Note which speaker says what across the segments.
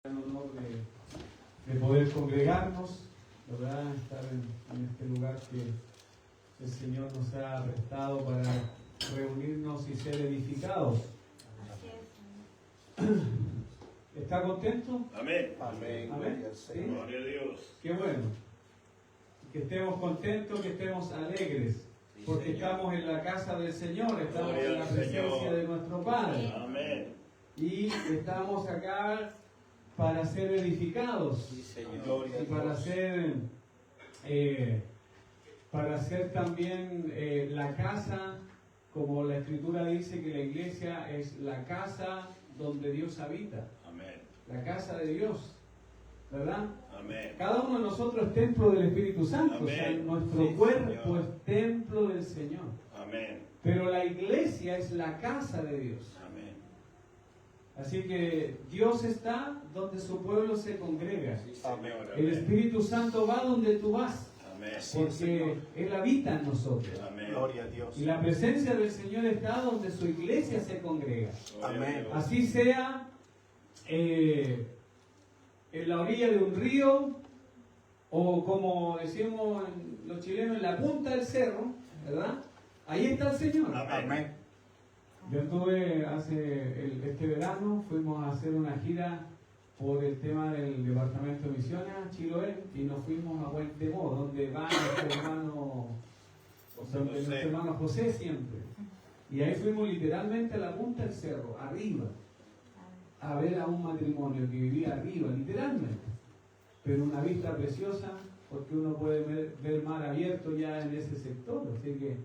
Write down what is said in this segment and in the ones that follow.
Speaker 1: gran honor de poder congregarnos, ¿verdad? Estar en este lugar que el Señor nos ha prestado para reunirnos y ser edificados. ¿Está contento?
Speaker 2: Amén.
Speaker 3: Amén.
Speaker 1: Amén.
Speaker 3: ¿Sí?
Speaker 2: Gloria a Dios.
Speaker 1: Qué bueno. Que estemos contentos, que estemos alegres, porque
Speaker 2: Señor.
Speaker 1: estamos en la casa del Señor, estamos
Speaker 2: Gloria
Speaker 1: en la
Speaker 2: al
Speaker 1: presencia
Speaker 2: Señor.
Speaker 1: de nuestro Padre.
Speaker 2: Amén.
Speaker 1: Y estamos acá para ser edificados.
Speaker 3: Sí, Señor. Gloria a
Speaker 1: Y para ser también la casa, como la Escritura dice que la iglesia es la casa donde Dios habita,
Speaker 2: Amén.
Speaker 1: la casa de Dios, ¿verdad?
Speaker 2: Amén.
Speaker 1: Cada uno de nosotros es templo del Espíritu Santo, o sea,
Speaker 2: Amén.
Speaker 1: nuestro
Speaker 3: Sí,
Speaker 1: cuerpo
Speaker 3: Señor.
Speaker 1: es templo del Señor,
Speaker 2: Amén.
Speaker 1: pero la iglesia es la casa de Dios.
Speaker 2: Amén.
Speaker 1: Así que Dios está donde su pueblo se congrega.
Speaker 2: Sí,
Speaker 3: Amén.
Speaker 2: Señor.
Speaker 1: El
Speaker 2: Amén.
Speaker 1: Espíritu Santo va donde tú vas,
Speaker 2: Amén.
Speaker 1: porque
Speaker 3: Señor.
Speaker 1: Él habita en nosotros.
Speaker 2: Amén.
Speaker 3: Gloria a Dios.
Speaker 1: Y la presencia del Señor está donde su iglesia se congrega.
Speaker 2: Gloria a
Speaker 3: Amén.
Speaker 2: Dios.
Speaker 1: Así sea en la orilla de un río, o como decimos los chilenos, en la punta del cerro, ¿verdad? Ahí está el Señor.
Speaker 3: Amén.
Speaker 1: Yo estuve este verano, fuimos a hacer una gira por el tema del departamento de misiones a Chiloé y nos fuimos a Buen Temó, donde va nuestro hermano José siempre. Y ahí fuimos literalmente a la punta del cerro, arriba, a ver a un matrimonio que vivía arriba, literalmente. Pero una vista preciosa, porque uno puede ver mar abierto ya en ese sector. Así que,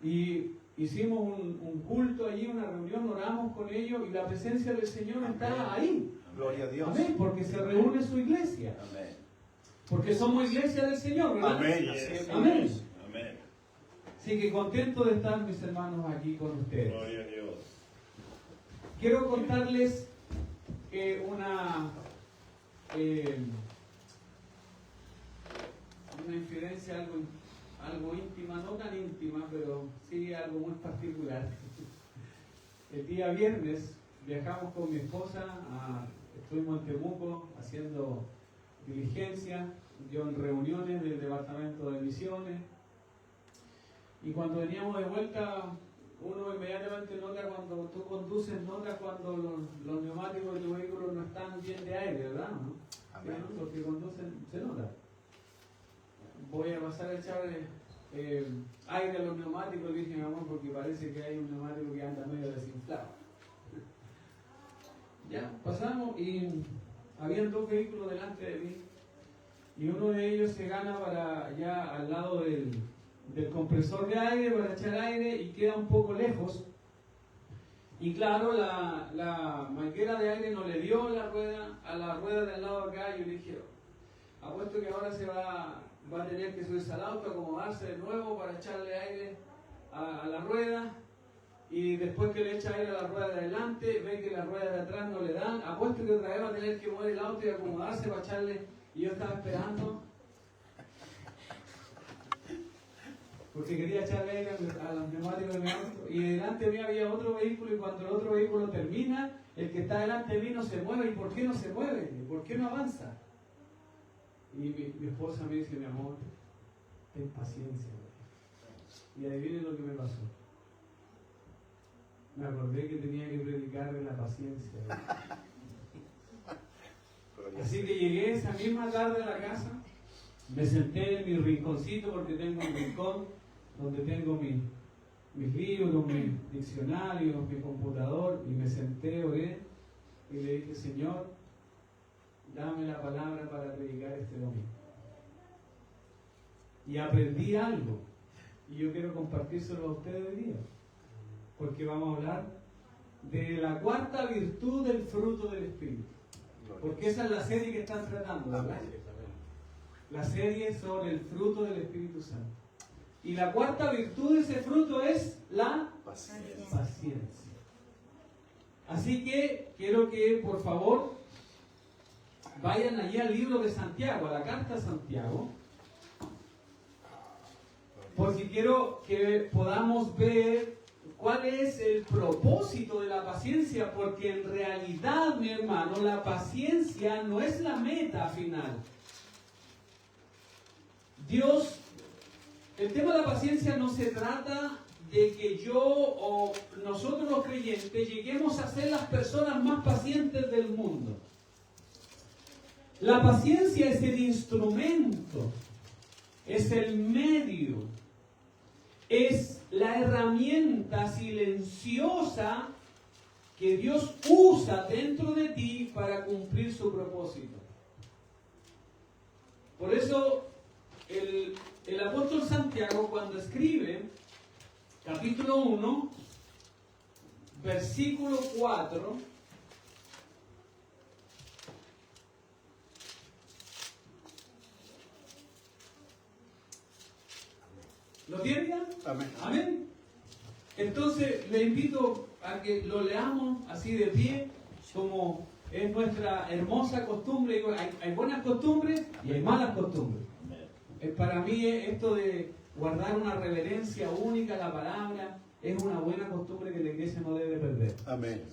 Speaker 1: y hicimos un culto allí, una reunión, oramos con ellos y la presencia del Señor está ahí.
Speaker 3: Gloria a Dios.
Speaker 1: Amén, porque se reúne su iglesia.
Speaker 2: Amén.
Speaker 1: Porque somos iglesia del Señor, ¿verdad?
Speaker 3: Amén.
Speaker 2: Así es.
Speaker 1: Amén.
Speaker 2: Amén.
Speaker 1: Así que contento de estar, mis hermanos, aquí con ustedes.
Speaker 2: Gloria a Dios.
Speaker 1: Quiero contarles una infidencia algo íntima, no tan íntima, pero sí algo muy particular. El día viernes viajamos con mi esposa, estuvimos en Temuco haciendo diligencia, yo en reuniones del departamento de misiones, y cuando veníamos de vuelta, uno inmediatamente nota cuando tú conduces, nota cuando los neumáticos de tu vehículo no están bien de aire, ¿verdad? ¿No?
Speaker 3: Amén.
Speaker 1: ¿Sí, no? Porque conducen, se nota. Voy a pasar a echar aire a los neumáticos, dije mi amor, porque parece que hay un neumático que anda medio desinflado. Ya, pasamos y habían dos vehículos delante de mí y uno de ellos se gana para allá al lado del compresor de aire para echar aire y queda un poco lejos. Y claro, la manguera de aire no le dio a la rueda del lado de acá. Yo le dije, apuesto que ahora se va a tener que subirse al auto, acomodarse de nuevo para echarle aire a la rueda. Y después que le echa aire a la rueda de adelante, ve que la rueda de atrás no le dan. Apuesto que otra vez va a tener que mover el auto y acomodarse para echarle. Y yo estaba esperando, porque quería echarle aire a los neumáticos de mi auto. Y delante de mí había otro vehículo, y cuando el otro vehículo termina, el que está delante de mí no se mueve. ¿Y por qué no se mueve? ¿Y por qué no avanza? Y mi esposa me dice, mi amor, ten paciencia. Y adivinen lo que me pasó. Me acordé que tenía que predicarle la paciencia. Así que llegué esa misma tarde a la casa, me senté en mi rinconcito, porque tengo un rincón donde tengo mis libros, mis diccionarios, mi computador, y me senté, oré, y le dije, Señor, dame la palabra para predicar este domingo. Y aprendí algo, y yo quiero compartírselo a ustedes hoy día, porque vamos a hablar de la cuarta virtud del fruto del Espíritu. Porque esa es la serie que están tratando, ¿verdad? La serie sobre el fruto del Espíritu Santo. Y la cuarta virtud de ese fruto es la paciencia. Así que quiero que, por favor, vayan allí al libro de Santiago, a la carta a Santiago, porque quiero que podamos ver ¿cuál es el propósito de la paciencia? Porque en realidad, mi hermano, la paciencia no es la meta final. Dios, el tema de la paciencia no se trata de que yo o nosotros los creyentes lleguemos a ser las personas más pacientes del mundo. La paciencia es el instrumento, es el medio, es la herramienta silenciosa que Dios usa dentro de ti para cumplir su propósito. Por eso el apóstol Santiago, cuando escribe capítulo 1, versículo 4, ¿lo tienen ya?
Speaker 2: Amén.
Speaker 1: Amén. Entonces le invito a que lo leamos así de pie, como es nuestra hermosa costumbre. Digo, hay buenas costumbres y hay malas costumbres. Para mí esto de guardar una reverencia única a la palabra es una buena costumbre que la iglesia no debe perder.
Speaker 2: Amén.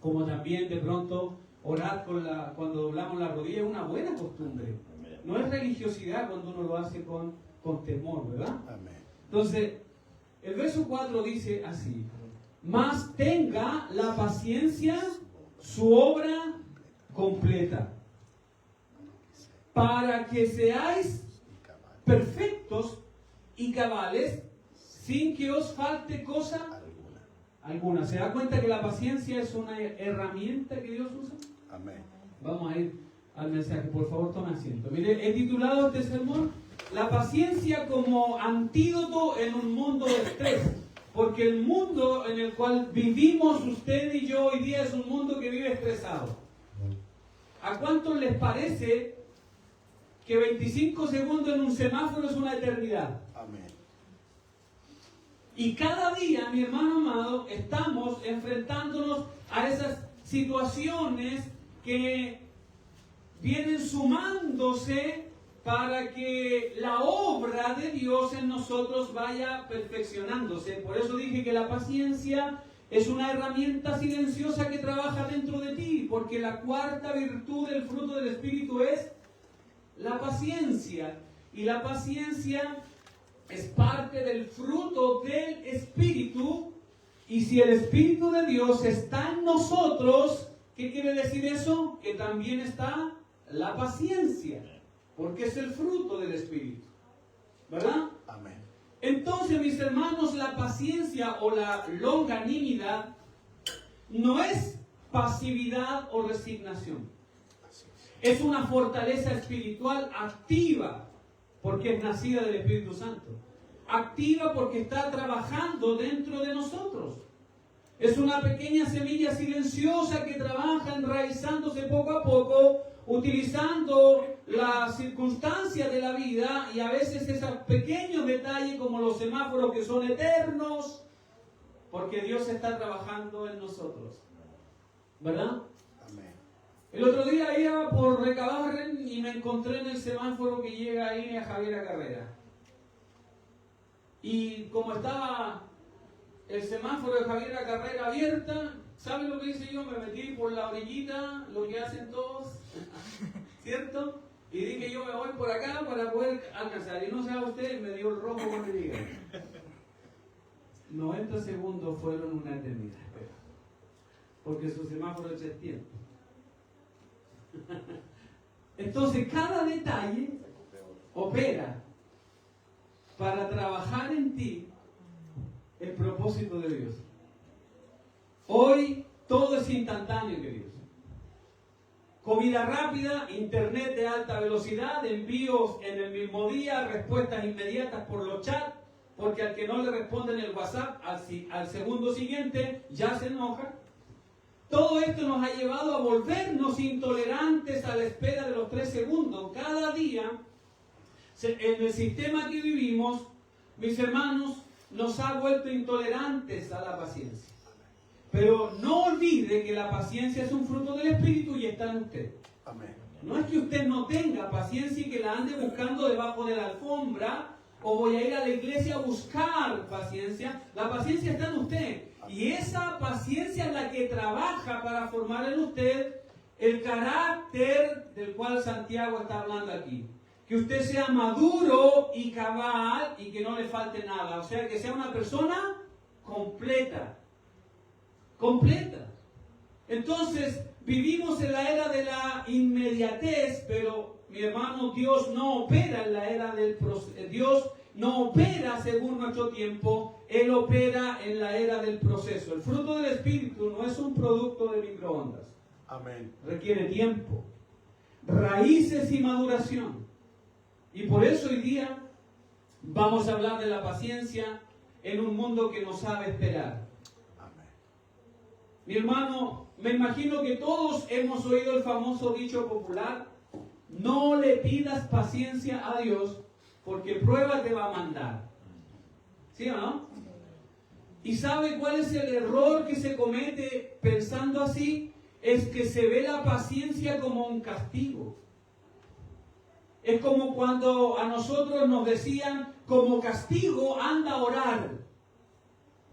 Speaker 1: Como también de pronto orar cuando doblamos la rodilla es una buena costumbre. No es religiosidad cuando uno lo hace con temor, ¿verdad?
Speaker 2: Amén.
Speaker 1: Entonces, el verso 4 dice así: mas tenga la paciencia su obra completa, para que seáis perfectos y cabales, sin que os falte cosa alguna. ¿Se da cuenta que la paciencia es una herramienta que Dios usa?
Speaker 2: Amén.
Speaker 1: Vamos a ir al mensaje, por favor tome asiento. Mire, he titulado este sermón La paciencia como antídoto en un mundo de estrés. Porque el mundo en el cual vivimos usted y yo hoy día es un mundo que vive estresado. ¿A cuántos les parece que 25 segundos en un semáforo es una eternidad?
Speaker 2: Amén.
Speaker 1: Y cada día, mi hermano amado, estamos enfrentándonos a esas situaciones que vienen sumándose para que la obra de Dios en nosotros vaya perfeccionándose. Por eso dije que la paciencia es una herramienta silenciosa que trabaja dentro de ti, porque la cuarta virtud del fruto del Espíritu es la paciencia. Y la paciencia es parte del fruto del Espíritu. Y si el Espíritu de Dios está en nosotros, ¿qué quiere decir eso? Que también está la paciencia, porque es el fruto del Espíritu, ¿verdad?
Speaker 2: Amén.
Speaker 1: Entonces, mis hermanos, la paciencia o la longanimidad no es pasividad o resignación. Es una fortaleza espiritual activa, porque es nacida del Espíritu Santo. Activa porque está trabajando dentro de nosotros. Es una pequeña semilla silenciosa que trabaja enraizándose poco a poco, utilizando las circunstancias de la vida y a veces esos pequeños detalles como los semáforos que son eternos, porque Dios está trabajando en nosotros, ¿verdad?
Speaker 2: Amén.
Speaker 1: El otro día iba por Recabarren y me encontré en el semáforo que llega ahí a Javiera Carrera. Y como estaba el semáforo de Javiera Carrera abierta, ¿saben lo que hice yo? Me metí por la orillita, lo que hacen todos, ¿cierto? Y dije yo me voy por acá para poder alcanzar. Y no sabe usted, me dio el rojo cuando llegué. 90 segundos fueron una eternidad, porque su semáforo es el tiempo. Entonces cada detalle opera para trabajar en ti el propósito de Dios. Hoy todo es instantáneo, queridos. Comida rápida, internet de alta velocidad, envíos en el mismo día, respuestas inmediatas por los chats, porque al que no le responden el WhatsApp al segundo siguiente ya se enoja. Todo esto nos ha llevado a volvernos intolerantes a la espera de los 3 segundos. Cada día, en el sistema que vivimos, mis hermanos, nos ha vuelto intolerantes a la paciencia. Pero no olvide que la paciencia es un fruto del Espíritu y está en usted.
Speaker 2: Amén.
Speaker 1: No es que usted no tenga paciencia y que la ande buscando debajo de la alfombra, o voy a ir a la iglesia a buscar paciencia. La paciencia está en usted. Y esa paciencia es la que trabaja para formar en usted el carácter del cual Santiago está hablando aquí. Que usted sea maduro y cabal y que no le falte nada. O sea, que sea una persona completa. Completa. Entonces, vivimos en la era de la inmediatez, pero mi hermano, Dios no opera en la era del proceso. Dios no opera según nuestro tiempo, Él opera en la era del proceso. El fruto del Espíritu no es un producto de microondas.
Speaker 2: Amén.
Speaker 1: Requiere tiempo, raíces y maduración. Y por eso hoy día vamos a hablar de la paciencia en un mundo que no sabe esperar.
Speaker 2: Amén.
Speaker 1: Mi hermano, me imagino que todos hemos oído el famoso dicho popular: no le pidas paciencia a Dios porque prueba te va a mandar. ¿Sí o no? ¿Y sabe cuál es el error que se comete pensando así? Es que se ve la paciencia como un castigo. Es como cuando a nosotros nos decían, como castigo anda a orar.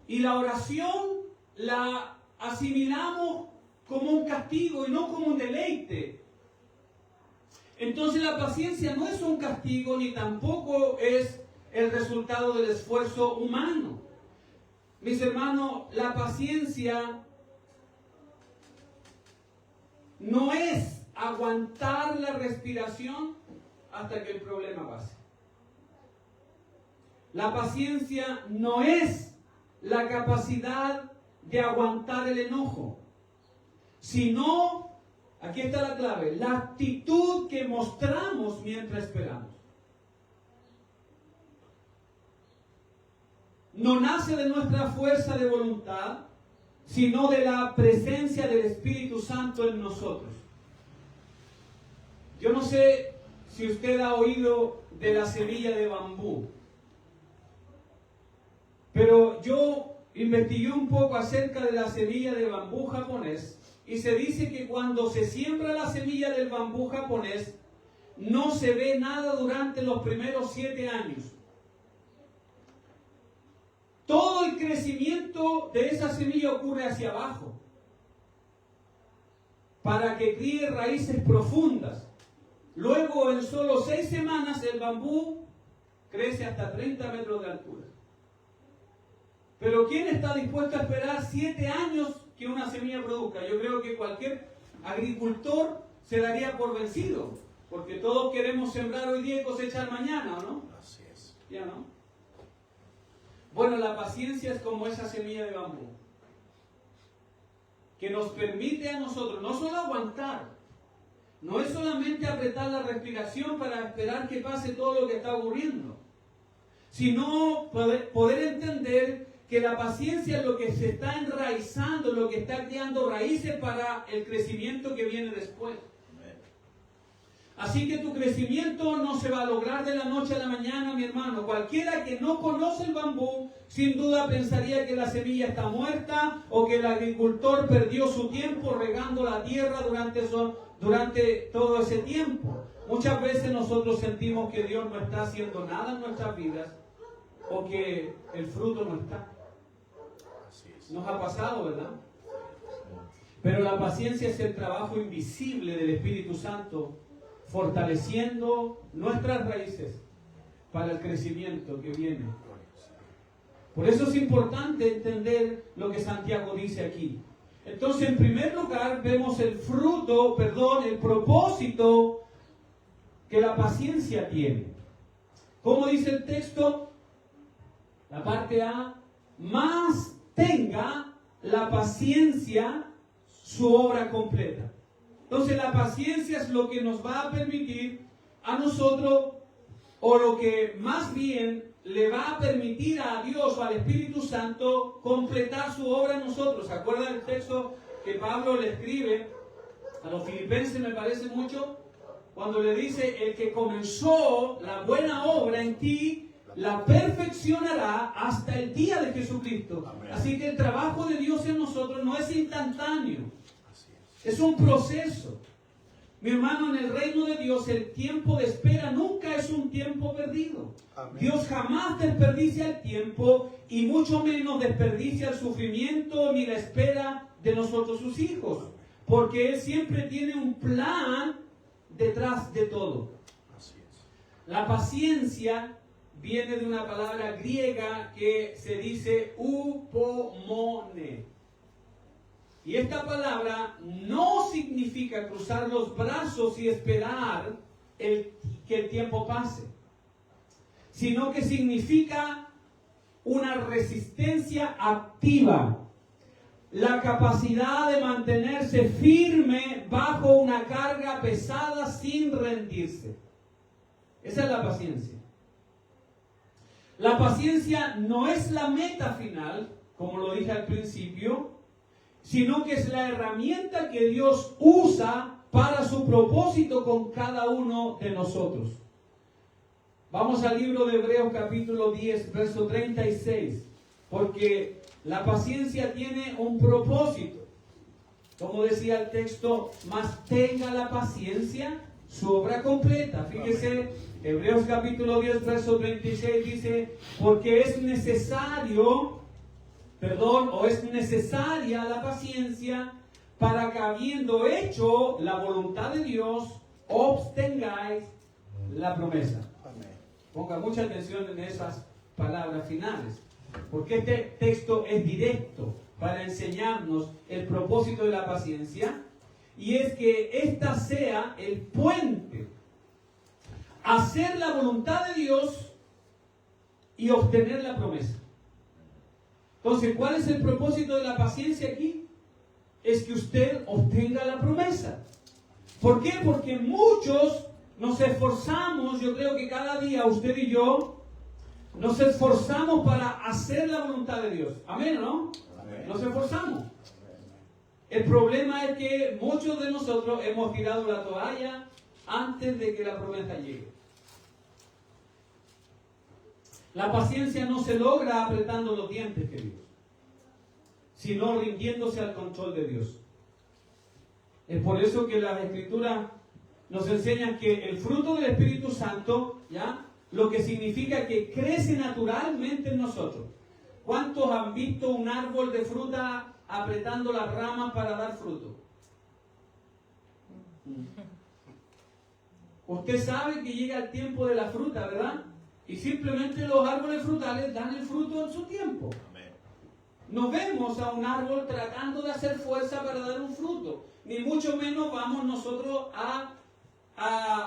Speaker 1: Y la oración la asimilamos como un castigo y no como un deleite. Entonces la paciencia no es un castigo ni tampoco es el resultado del esfuerzo humano. Mis hermanos, la paciencia no es aguantar la respiración hasta que el problema pase. La paciencia no es la capacidad de aguantar el enojo, sino, aquí está la clave, la actitud que mostramos mientras esperamos. No nace de nuestra fuerza de voluntad, sino de la presencia del Espíritu Santo en nosotros. Yo no sé si usted ha oído de la semilla de bambú, pero yo investigué un poco acerca de la semilla de bambú japonés y se dice que cuando se siembra la semilla del bambú japonés no se ve nada durante los primeros 7 años. Todo el crecimiento de esa semilla ocurre hacia abajo para que críe raíces profundas. Luego, en solo 6 semanas, el bambú crece hasta 30 metros de altura. Pero ¿quién está dispuesto a esperar 7 años que una semilla produzca? Yo creo que cualquier agricultor se daría por vencido, porque todos queremos sembrar hoy día y cosechar mañana, ¿o no?
Speaker 2: Así es.
Speaker 1: ¿Ya no? Bueno, la paciencia es como esa semilla de bambú, que nos permite a nosotros no solo aguantar, no es solamente apretar la respiración para esperar que pase todo lo que está ocurriendo, sino poder entender que la paciencia es lo que se está enraizando, lo que está creando raíces para el crecimiento que viene después. Así que tu crecimiento no se va a lograr de la noche a la mañana, mi hermano. Cualquiera que no conoce el bambú, sin duda pensaría que la semilla está muerta o que el agricultor perdió su tiempo regando la tierra durante todo ese tiempo. Muchas veces nosotros sentimos que Dios no está haciendo nada en nuestras vidas o que el fruto no está. Nos ha pasado, ¿verdad? Pero la paciencia es el trabajo invisible del Espíritu Santo, fortaleciendo nuestras raíces para el crecimiento que viene. Por eso es importante entender lo que Santiago dice aquí. Entonces, en primer lugar, vemos el propósito que la paciencia tiene. ¿Cómo dice el texto? La parte A: más tenga la paciencia su obra completa. Entonces la paciencia es lo que nos va a permitir a nosotros, o lo que más bien le va a permitir a Dios o al Espíritu Santo completar su obra en nosotros. ¿Se acuerdan del texto que Pablo le escribe a los filipenses, me parece mucho? Cuando le dice: el que comenzó la buena obra en ti, la perfeccionará hasta el día de Jesucristo. Amén. Así que el trabajo de Dios en nosotros no es instantáneo. Es un proceso. Mi hermano, en el reino de Dios el tiempo de espera nunca es un tiempo perdido. Amén. Dios jamás desperdicia el tiempo y mucho menos desperdicia el sufrimiento ni la espera de nosotros sus hijos. Porque Él siempre tiene un plan detrás de todo. Así es. La paciencia viene de una palabra griega que se dice upomone. Y esta palabra no significa cruzar los brazos y esperar que el tiempo pase, sino que significa una resistencia activa, la capacidad de mantenerse firme bajo una carga pesada sin rendirse. Esa es la paciencia. La paciencia no es la meta final, como lo dije al principio, sino que es la herramienta que Dios usa para su propósito con cada uno de nosotros. Vamos al libro de Hebreos capítulo 10, verso 36, porque la paciencia tiene un propósito. Como decía el texto, mas tenga la paciencia su obra completa. Fíjese, Hebreos capítulo 10, verso 36 dice, porque es necesaria la paciencia para que habiendo hecho la voluntad de Dios, obtengáis la promesa. Amén. Ponga mucha atención en esas palabras finales, porque este texto es directo para enseñarnos el propósito de la paciencia, y es que ésta sea el puente a hacer la voluntad de Dios y obtener la promesa. Entonces, ¿cuál es el propósito de la paciencia aquí? Es que usted obtenga la promesa. ¿Por qué? Porque muchos nos esforzamos, yo creo que cada día usted y yo nos esforzamos para hacer la voluntad de Dios. Amén, ¿no? Amén. Nos esforzamos. El problema es que muchos de nosotros hemos tirado la toalla antes de que la promesa llegue. La paciencia no se logra apretando los dientes, queridos, sino rindiéndose al control de Dios. Es por eso que las Escrituras nos enseñan que el fruto del Espíritu Santo, ¿ya?, lo que significa que crece naturalmente en nosotros. ¿Cuántos han visto un árbol de fruta apretando las ramas para dar fruto? Usted sabe que llega el tiempo de la fruta, ¿verdad? Y simplemente los árboles frutales dan el fruto en su tiempo. No vemos a un árbol tratando de hacer fuerza para dar un fruto, ni mucho menos vamos nosotros a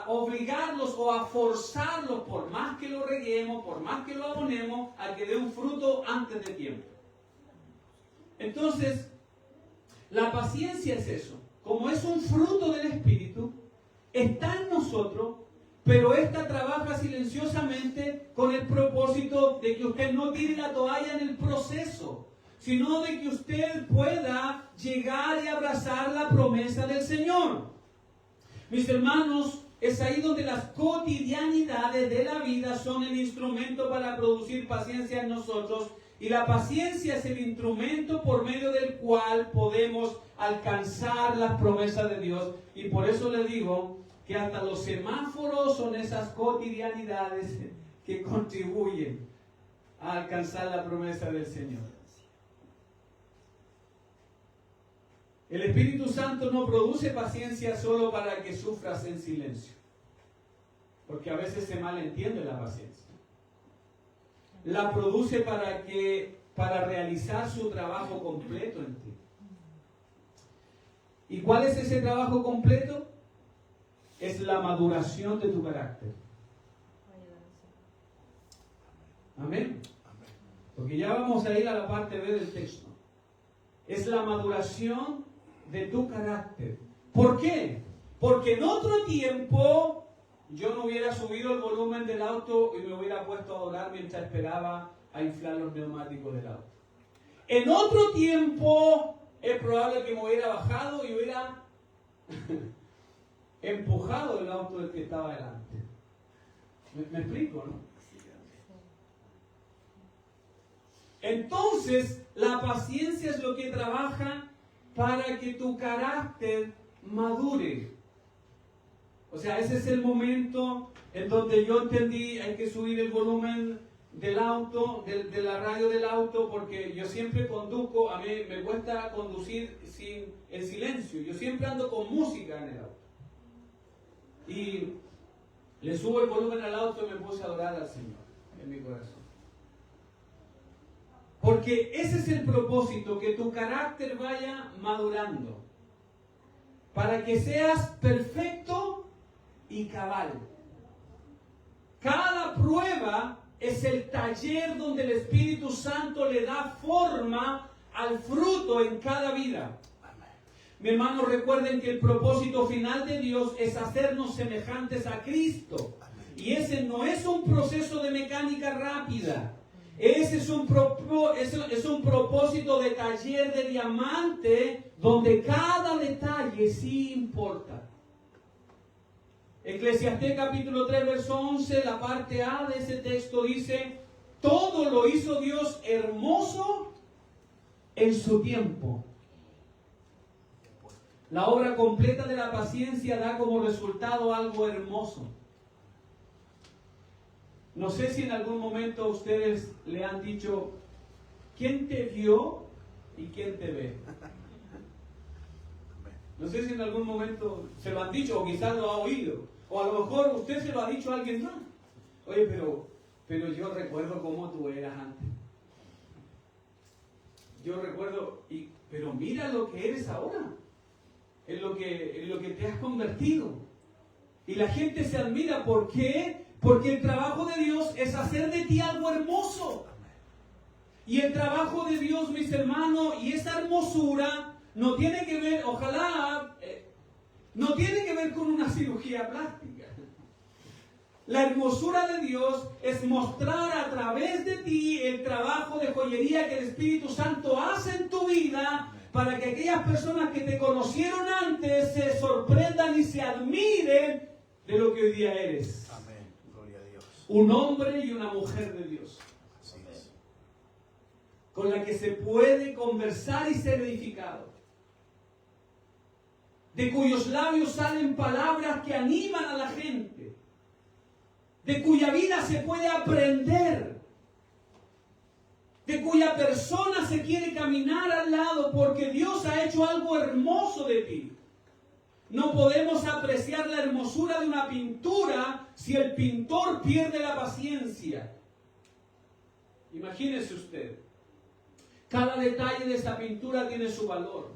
Speaker 1: obligarlos o a forzarlos, por más que lo reguemos, por más que lo abonemos, a que dé un fruto antes de tiempo. Entonces, la paciencia es eso. Como es un fruto del Espíritu, está en nosotros, pero esta trabaja silenciosamente con el propósito de que usted no tire la toalla en el proceso, sino de que usted pueda llegar y abrazar la promesa del Señor. Mis hermanos, es ahí donde las cotidianidades de la vida son el instrumento para producir paciencia en nosotros, y la paciencia es el instrumento por medio del cual podemos alcanzar las promesas de Dios. Y por eso le digo que hasta los semáforos son esas cotidianidades que contribuyen a alcanzar la promesa del Señor. El Espíritu Santo no produce paciencia solo para que sufras en silencio, porque a veces se malentiende la paciencia. La produce para realizar su trabajo completo en ti. ¿Y cuál es ese trabajo completo? Es la maduración de tu carácter. Amén. Porque ya vamos a ir a la parte B del texto. Es la maduración de tu carácter. ¿Por qué? Porque en otro tiempo yo no hubiera subido el volumen del auto y me hubiera puesto a orar mientras esperaba a inflar los neumáticos del auto. En otro tiempo es probable que me hubiera bajado y hubiera empujado el auto del que estaba delante. ¿Me explico, no? Entonces, la paciencia es lo que trabaja para que tu carácter madure. O sea, ese es el momento en donde yo entendí, hay que subir el volumen del auto, de la radio del auto, porque yo siempre conduzco, a mí me cuesta conducir en silencio, yo siempre ando con música en el auto. Y le subo el volumen al auto y me puse a adorar al Señor en mi corazón. Porque ese es el propósito, que tu carácter vaya madurando, para que seas perfecto y cabal. Cada prueba es el taller donde el Espíritu Santo le da forma al fruto en cada vida. Mi hermano, recuerden que el propósito final de Dios es hacernos semejantes a Cristo. Y ese no es un proceso de mecánica rápida. Ese es un propósito de taller de diamante donde cada detalle sí importa. Eclesiastés capítulo 3, verso 11, la parte A de ese texto dice: todo lo hizo Dios hermoso en su tiempo. La obra completa de la paciencia da como resultado algo hermoso. No sé si en algún momento ustedes le han dicho: ¿quién te vio y quién te ve? No sé si en algún momento se lo han dicho o quizás lo ha oído. O a lo mejor usted se lo ha dicho a alguien más. Oye, pero yo recuerdo cómo tú eras antes. Yo recuerdo, pero mira lo que eres ahora. En lo que te has convertido. Y la gente se admira. ¿Por qué? Porque el trabajo de Dios es hacer de ti algo hermoso. Y el trabajo de Dios, mis hermanos, y esa hermosura no tiene que ver, no tiene que ver con una cirugía plástica. La hermosura de Dios es mostrar a través de ti el trabajo de joyería que el Espíritu Santo hace en tu vida, para que aquellas personas que te conocieron antes se sorprendan y se admiren de lo que hoy día eres.
Speaker 2: Amén. Gloria a Dios.
Speaker 1: Un hombre y una mujer de Dios.
Speaker 2: Así es.
Speaker 1: Con la que se puede conversar y ser edificado. De cuyos labios salen palabras que animan a la gente. De cuya vida se puede aprender. De cuya persona se quiere caminar al lado, porque Dios ha hecho algo hermoso de ti. No podemos apreciar la hermosura de una pintura si el pintor pierde la paciencia. Imagínese usted. Cada detalle de esa pintura tiene su valor.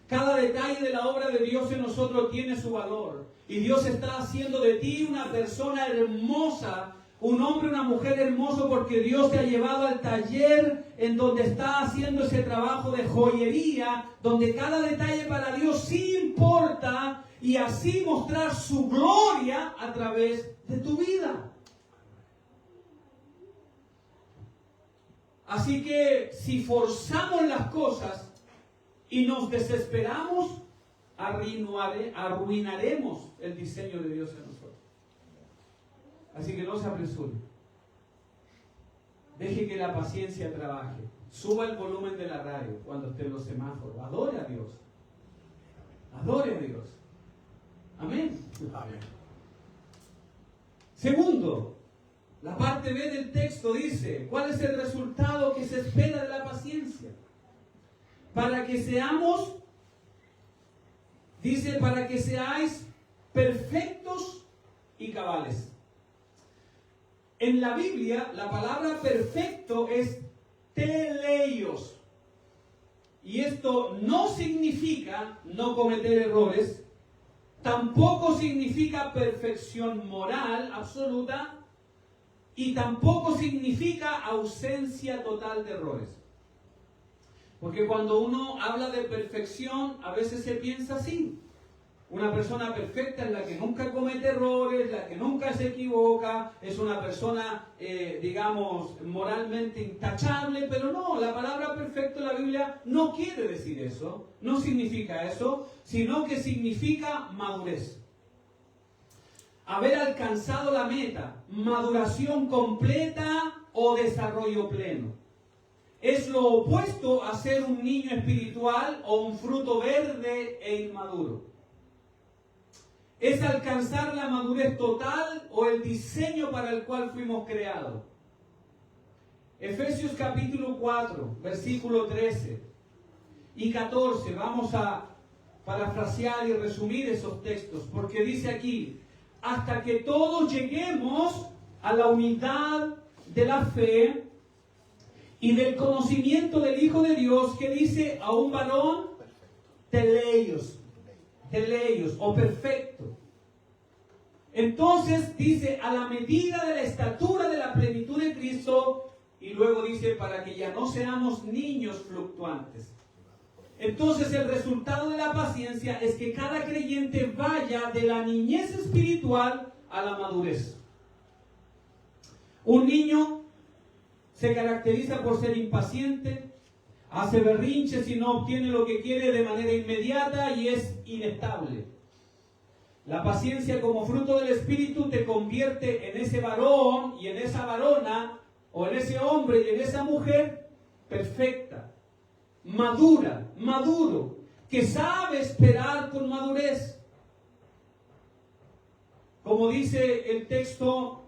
Speaker 1: Cada detalle de la obra de Dios en nosotros tiene su valor. Y Dios está haciendo de ti una persona hermosa, un hombre, una mujer hermoso, porque Dios te ha llevado al taller en donde está haciendo ese trabajo de joyería, donde cada detalle para Dios sí importa, y así mostrar su gloria a través de tu vida. Así que si forzamos las cosas y nos desesperamos, arruinaremos el diseño de Dios en nosotros. Así que no se apresure. Deje que la paciencia trabaje. Suba el volumen de la radio cuando esté en los semáforos. Adore a Dios. Adore a Dios. Amén.
Speaker 2: Amén.
Speaker 1: Segundo, la parte B del texto dice: ¿cuál es el resultado que se espera de la paciencia? Para que seamos, dice, para que seáis perfectos y cabales. En la Biblia, la palabra perfecto es teleios. Y esto no significa no cometer errores, tampoco significa perfección moral absoluta, y tampoco significa ausencia total de errores. Porque cuando uno habla de perfección, a veces se piensa así. Una persona perfecta es la que nunca comete errores, la que nunca se equivoca, es una persona, digamos, moralmente intachable, pero no, la palabra perfecto en la Biblia no quiere decir eso, no significa eso, sino que significa madurez. Haber alcanzado la meta, maduración completa o desarrollo pleno. Es lo opuesto a ser un niño espiritual o un fruto verde e inmaduro. es alcanzar la madurez total o el diseño para el cual fuimos creados. Efesios capítulo 4, versículo 13 y 14. Vamos a parafrasear y resumir esos textos, porque dice aquí: hasta que todos lleguemos a la unidad de la fe y del conocimiento del Hijo de Dios, que dice a un varón teleios o perfecto. Entonces dice a la medida de la estatura de la plenitud de Cristo, y luego dice para que ya no seamos niños fluctuantes. Entonces el resultado de la paciencia es que cada creyente vaya de la niñez espiritual a la madurez. Un niño se caracteriza por ser impaciente, hace berrinches y no obtiene lo que quiere de manera inmediata y es inestable. La paciencia como fruto del Espíritu te convierte en ese varón y en esa varona, o en ese hombre y en esa mujer perfecta, maduro, que sabe esperar con madurez. Como dice el texto,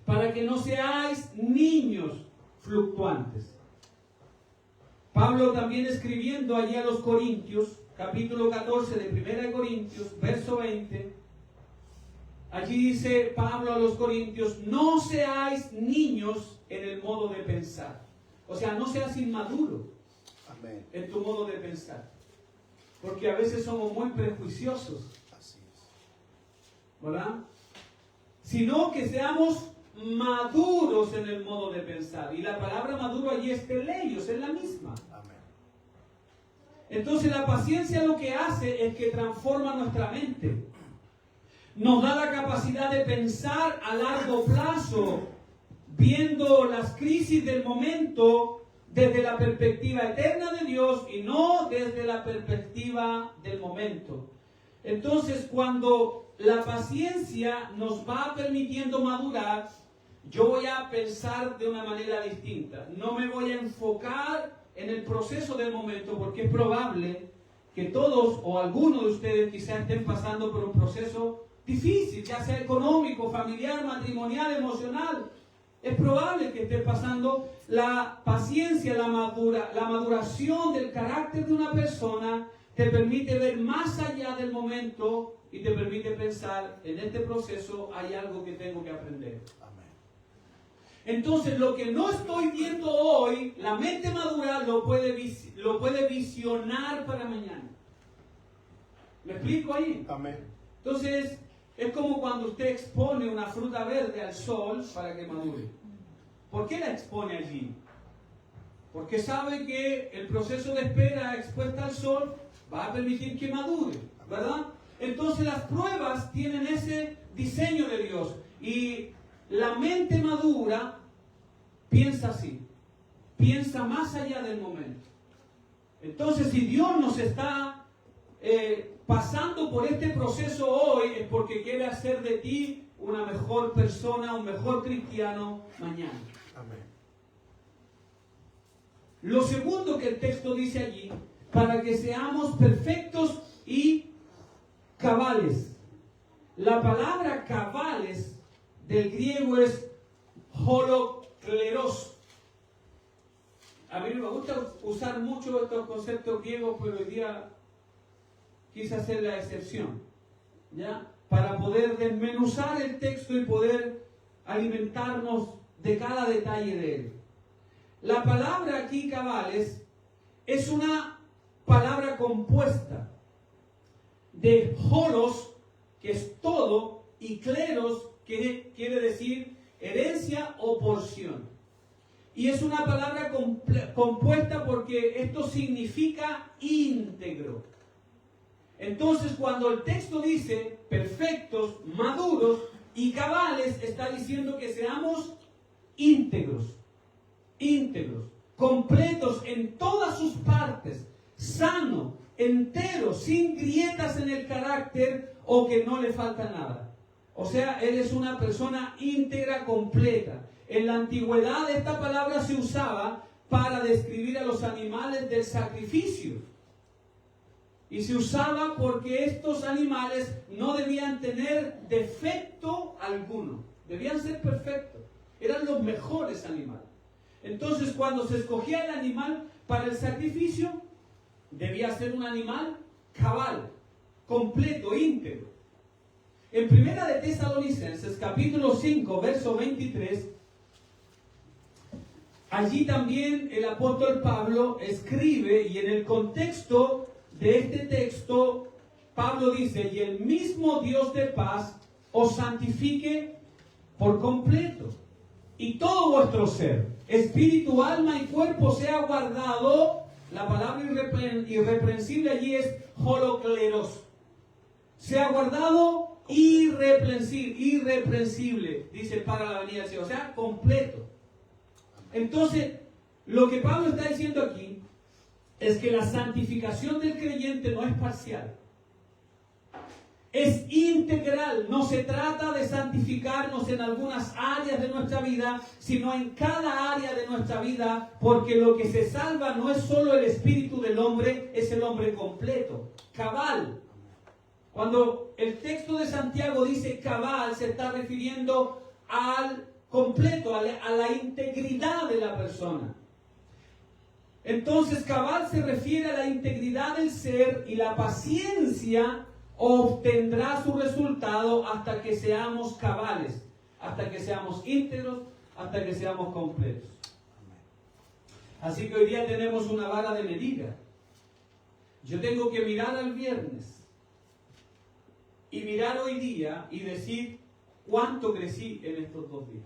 Speaker 1: para que no seáis niños fluctuantes. Pablo también escribiendo allí a los Corintios, capítulo 14 de 1 Corintios, verso 20, allí dice Pablo a los Corintios: no seáis niños en el modo de pensar. O sea, no seas inmaduro en tu modo de pensar. Porque a veces somos muy prejuiciosos.
Speaker 2: Así es.
Speaker 1: ¿Verdad? Sino que seamos maduros en el modo de pensar. Y la palabra maduro allí es teleios, es la misma.
Speaker 2: Amén.
Speaker 1: Entonces la paciencia lo que hace es que transforma nuestra mente. Nos da la capacidad de pensar a largo plazo, viendo las crisis del momento desde la perspectiva eterna de Dios y no desde la perspectiva del momento. Entonces, cuando la paciencia nos va permitiendo madurar, yo voy a pensar de una manera distinta. No me voy a enfocar en el proceso del momento, porque es probable que todos o algunos de ustedes quizás estén pasando por un proceso difícil, ya sea económico, familiar, matrimonial, emocional. Es probable que esté pasando. La paciencia, la maduración del carácter de una persona te permite ver más allá del momento y te permite pensar: en este proceso hay algo que tengo que aprender.
Speaker 2: Amén.
Speaker 1: Entonces, lo que no estoy viendo hoy, la mente madura lo puede visionar para mañana. ¿Me explico ahí?
Speaker 2: Amén.
Speaker 1: Entonces, es como cuando usted expone una fruta verde al sol para que madure. ¿Por qué la expone allí? Porque sabe que el proceso de espera expuesta al sol va a permitir que madure, ¿verdad? Entonces las pruebas tienen ese diseño de Dios. Y la mente madura piensa así, piensa más allá del momento. Entonces, si Dios nos está pasando por este proceso hoy, es porque quiere hacer de ti una mejor persona, un mejor cristiano mañana.
Speaker 2: Amén.
Speaker 1: Lo segundo que el texto dice allí: para que seamos perfectos y cabales. La palabra cabales del griego es holokleros. A mí me gusta usar mucho estos conceptos griegos, pero hoy día quise hacer la excepción, ¿ya? Para poder desmenuzar el texto y poder alimentarnos de cada detalle de él. La palabra aquí, cabales, es una palabra compuesta de holos, que es todo, y kleros, que quiere decir herencia o porción. Y es una palabra compuesta porque esto significa íntegro. Entonces, cuando el texto dice perfectos, maduros y cabales, está diciendo que seamos íntegros, completos en todas sus partes, sano, entero, sin grietas en el carácter o que no le falta nada. O sea, él es una persona íntegra, completa. En la antigüedad esta palabra se usaba para describir a los animales del sacrificio. Y se usaba porque estos animales no debían tener defecto alguno. Debían ser perfectos. Eran los mejores animales. Entonces, cuando se escogía el animal para el sacrificio, debía ser un animal cabal, completo, íntegro. En Primera de Tesalonicenses, capítulo 5, verso 23, allí también el apóstol Pablo escribe, y en el contexto de este texto, Pablo dice: y el mismo Dios de paz os santifique por completo, y todo vuestro ser, espíritu, alma y cuerpo sea guardado. La palabra irreprensible allí es holokleros. Sea guardado irreprensible, dice, para la venida del Señor. O sea, completo. Entonces, lo que Pablo está diciendo aquí es que la santificación del creyente no es parcial. Es integral. No se trata de santificarnos en algunas áreas de nuestra vida, sino en cada área de nuestra vida, porque lo que se salva no es solo el espíritu del hombre, es el hombre completo, cabal. Cuando el texto de Santiago dice cabal, se está refiriendo al completo, a la integridad de la persona. Entonces, cabal se refiere a la integridad del ser, y la paciencia obtendrá su resultado hasta que seamos cabales, hasta que seamos íntegros, hasta que seamos completos. Así que hoy día tenemos una vara de medida. Yo tengo que mirar al viernes y mirar hoy día y decir cuánto crecí en estos 2 días.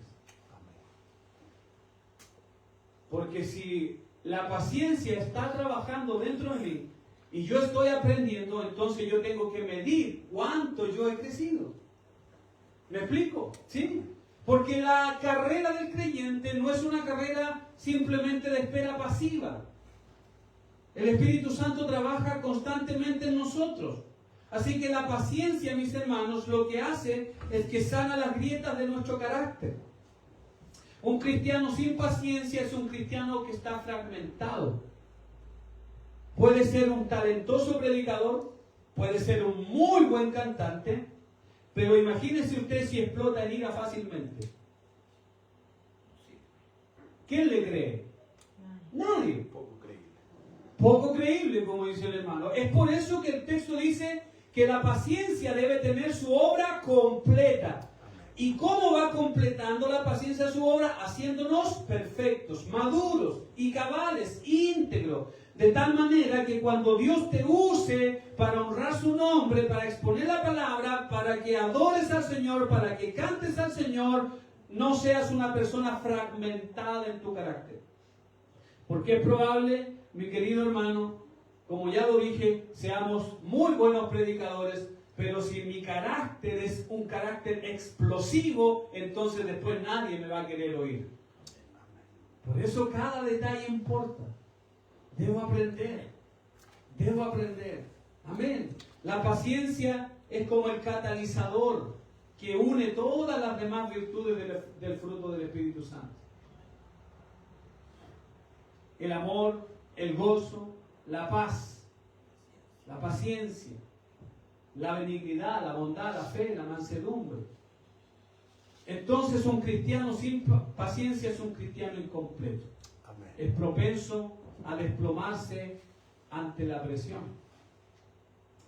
Speaker 1: Porque si la paciencia está trabajando dentro de mí y yo estoy aprendiendo, entonces yo tengo que medir cuánto yo he crecido. ¿Me explico? ¿Sí? Porque la carrera del creyente no es una carrera simplemente de espera pasiva. El Espíritu Santo trabaja constantemente en nosotros. Así que la paciencia, mis hermanos, lo que hace es que sana las grietas de nuestro carácter. Un cristiano sin paciencia es un cristiano que está fragmentado. Puede ser un talentoso predicador, puede ser un muy buen cantante, pero imagínese usted si explota en ira fácilmente. ¿Quién le cree? Nadie. Poco creíble, como dice el hermano. Es por eso que el texto dice que la paciencia debe tener su obra completa. ¿Y cómo va completando la paciencia su obra? Haciéndonos perfectos, maduros y cabales, íntegros. De tal manera que cuando Dios te use para honrar su nombre, para exponer la palabra, para que adores al Señor, para que cantes al Señor, no seas una persona fragmentada en tu carácter. Porque es probable, mi querido hermano, como ya lo dije, seamos muy buenos predicadores, pero si mi carácter es un carácter explosivo, entonces después nadie me va a querer oír. Por eso cada detalle importa. Debo aprender. Amén. La paciencia es como el catalizador que une todas las demás virtudes del fruto del Espíritu Santo. El amor, el gozo, la paz, la paciencia, la benignidad, la bondad, la fe, la mansedumbre. Entonces un cristiano sin paciencia es un cristiano incompleto. Amén. Es propenso a desplomarse ante la presión.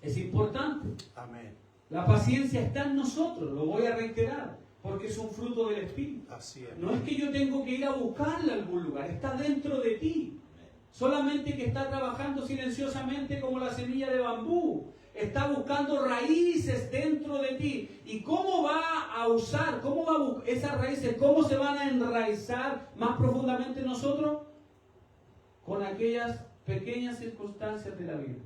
Speaker 1: Es importante. Amén. La paciencia está en nosotros, lo voy a reiterar, porque es un fruto del Espíritu. Así es. No es que yo tengo que ir a buscarla a algún lugar, está dentro de ti. Solamente que está trabajando silenciosamente como la semilla de bambú. Está buscando raíces dentro de ti. ¿Y cómo va a usar? ¿Cómo va esas raíces? ¿Cómo se van a enraizar más profundamente en nosotros? Con aquellas pequeñas circunstancias de la vida.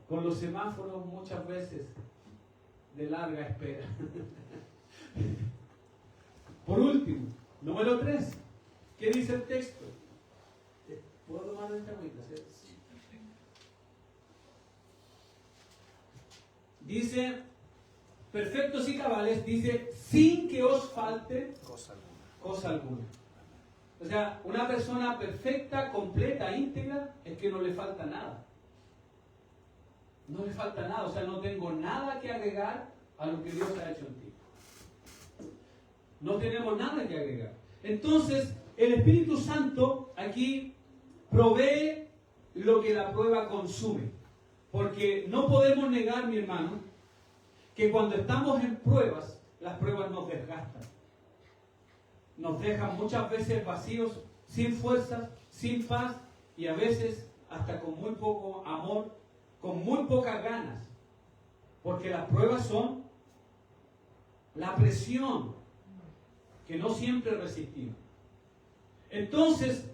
Speaker 1: Con los semáforos muchas veces de larga espera. Por último, número 3. ¿Qué dice el texto? ¿Puedo tomar esta agüita? ¿Sí? Dice, perfectos y cabales, dice, sin que os falte cosa alguna. O sea, una persona perfecta, completa, íntegra, es que no le falta nada. No le falta nada, o sea, no tengo nada que agregar a lo que Dios ha hecho en ti. No tenemos nada que agregar. Entonces, el Espíritu Santo aquí provee lo que la prueba consume. Porque no podemos negar, mi hermano, que cuando estamos en pruebas, las pruebas nos desgastan. Nos dejan muchas veces vacíos, sin fuerzas, sin paz y a veces hasta con muy poco amor, con muy pocas ganas. Porque las pruebas son la presión que no siempre resistimos. Entonces,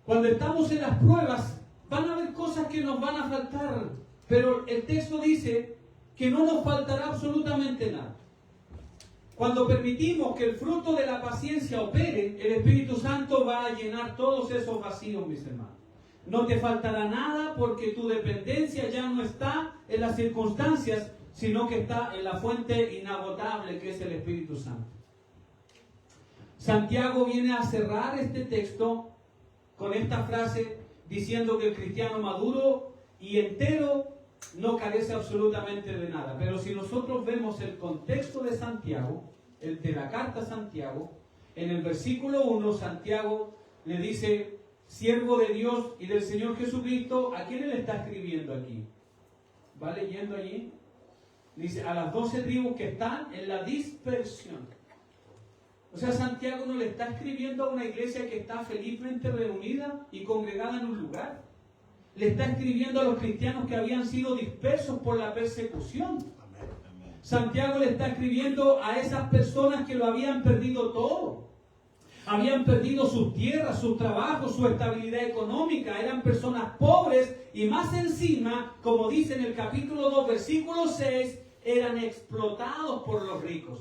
Speaker 1: cuando estamos en las pruebas, van a haber cosas que nos van a faltar, pero el texto dice que no nos faltará absolutamente nada. Cuando permitimos que el fruto de la paciencia opere, el Espíritu Santo va a llenar todos esos vacíos, mis hermanos. No te faltará nada porque tu dependencia ya no está en las circunstancias, sino que está en la fuente inagotable que es el Espíritu Santo. Santiago viene a cerrar este texto con esta frase diciendo que el cristiano maduro y entero no carece absolutamente de nada. Pero si nosotros vemos el contexto de Santiago, el de la carta a Santiago, en el versículo 1, Santiago le dice, siervo de Dios y del Señor Jesucristo, ¿a quién él está escribiendo aquí? ¿Va leyendo allí? Dice, a las 12 tribus que están en la dispersión. O sea, Santiago no le está escribiendo a una iglesia que está felizmente reunida y congregada en un lugar. Le está escribiendo a los cristianos que habían sido dispersos por la persecución. Santiago le está escribiendo a esas personas que lo habían perdido todo. Habían perdido sus tierras, sus trabajos, su estabilidad económica. Eran personas pobres y más encima, como dice en el capítulo 2, versículo 6, eran explotados por los ricos.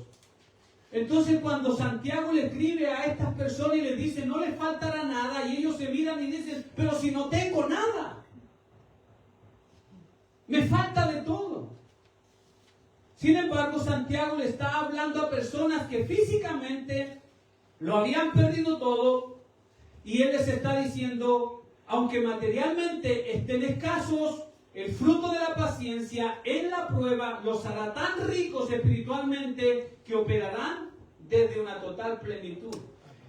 Speaker 1: Entonces cuando Santiago le escribe a estas personas y les dice no les faltará nada, y ellos se miran y dicen, pero si no tengo nada, me falta de todo. Sin embargo, Santiago le está hablando a personas que físicamente lo habían perdido todo, y él les está diciendo, aunque materialmente estén escasos, el fruto de la paciencia en la prueba los hará tan ricos espiritualmente que operarán desde una total plenitud.